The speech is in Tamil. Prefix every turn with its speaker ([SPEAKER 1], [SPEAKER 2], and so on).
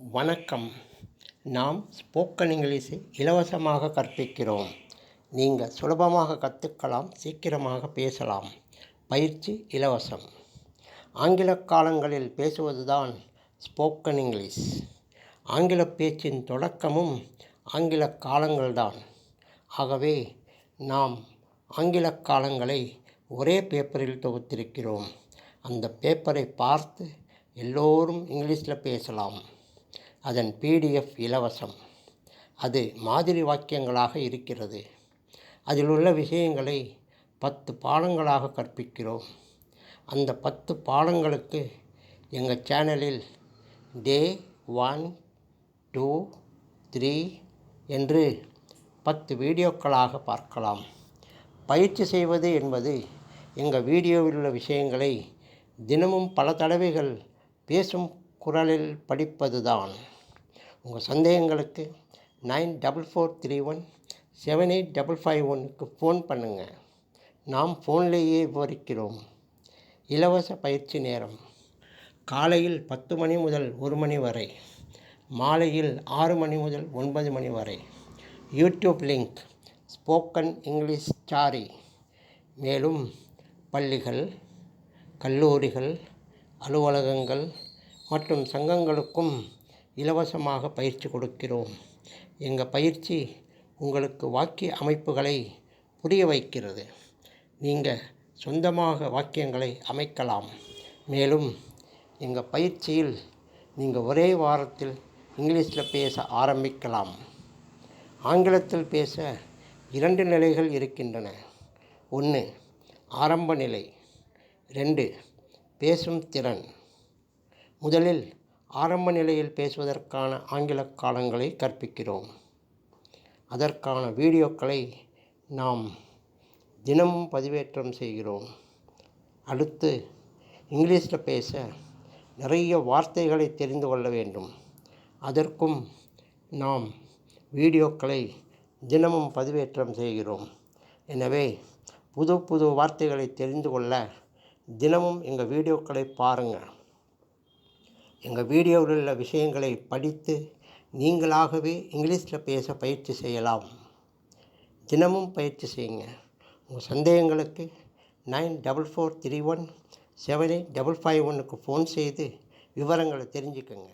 [SPEAKER 1] வணக்கம். நாம் ஸ்போக்கன் இங்கிலீஷை இலவசமாக கற்பிக்கிறோம். நீங்கள் சுலபமாக கற்றுக்கலாம், சீக்கிரமாக பேசலாம். பயிற்சி இலவசம். ஆங்கில காலங்களில் பேசுவதுதான் ஸ்போக்கன் இங்கிலீஷ். ஆங்கில பேச்சின் தொடக்கமும் ஆங்கில காலங்கள்தான். ஆகவே நாம் ஆங்கில காலங்களை ஒரே பேப்பரில் தொகுத்திருக்கிறோம். அந்த பேப்பரை பார்த்து எல்லோரும் இங்கிலீஷில் பேசலாம். அதன் PDF இலவசம். அது மாதிரி வாக்கியங்களாக இருக்கிறது. அதில் உள்ள விஷயங்களை 10 பாடங்களாக கற்பிக்கிறோம். அந்த 10 பாடங்களுக்கு எங்கள் சேனலில் Day 1, 2, 3 என்று 10 வீடியோக்களாக பார்க்கலாம். பயிற்சி செய்வது என்பது எங்கள் வீடியோவில் உள்ள விஷயங்களை தினமும் பல தடவைகள் பேசும் குரலில் படிப்பது தான். உங்கள் சந்தேகங்களுக்கு 9443178551க்கு ஃபோன் பண்ணுங்கள். நாம் ஃபோன்லேயே விவரிக்கிறோம். இலவச பயிற்சி நேரம் காலையில் 10 மணி முதல் 1 மணி வரை, மாலையில் 6 மணி முதல் 9 மணி வரை. YouTube link spoken English story. மேலும் பள்ளிகள், கல்லூரிகள், அலுவலகங்கள் மற்றும் சங்கங்களுக்கும் இலவசமாக பயிற்சி கொடுக்கிறோம். எங்கள் பயிற்சி உங்களுக்கு வாக்கிய அமைப்புகளை புரிய வைக்கிறது. நீங்கள் சொந்தமாக வாக்கியங்களை அமைக்கலாம். மேலும் எங்கள் பயிற்சியில் நீங்கள் ஒரே வாரத்தில் இங்கிலீஷில் பேச ஆரம்பிக்கலாம். ஆங்கிலத்தில் பேச 2 நிலைகள் இருக்கின்றன. 1 ஆரம்ப நிலை, 2 பேசும் திறன். முதலில் ஆரம்ப நிலையில் பேசுவதற்கான ஆங்கில காலங்களை கற்பிக்கிறோம். அதற்கான வீடியோக்களை நாம் தினமும் பதிவேற்றம் செய்கிறோம். அடுத்து இங்கிலீஷில் பேச நிறைய வார்த்தைகளை தெரிந்து கொள்ள வேண்டும். அதற்கும் நாம் வீடியோக்களை தினமும் பதிவேற்றம் செய்கிறோம். எனவே புது வார்த்தைகளை தெரிந்து கொள்ள தினமும் எங்கள் வீடியோக்களை பாருங்கள். எங்கள் வீடியோவில் உள்ள விஷயங்களை படித்து நீங்களாகவே இங்கிலீஷில் பேச பயிற்சி செய்யலாம். தினமும் பயிற்சி செய்யுங்க. உங்கள் சந்தேகங்களுக்கு 9443178551க்கு ஃபோன் செய்து விவரங்களை தெரிஞ்சுக்கங்க.